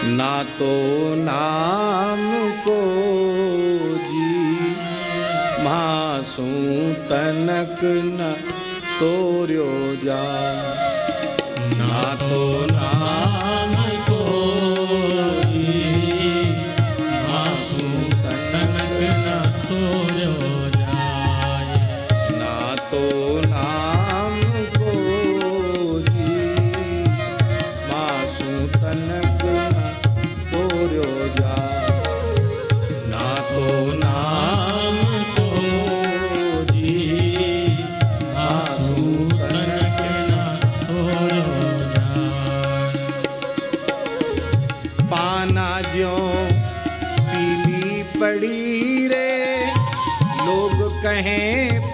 ना तो नाम को जी मासू तनक न तोर्यो जा। ना तो नाम को जी मासू तनक न तोर्यो जाए। ना तो नाम को जी मासू तनक न तोर्यो जा। ना तो नाम को जी मासू तनक न तोर्यो जाए। पाना ज्यों पीली पड़ी रे लोग कहें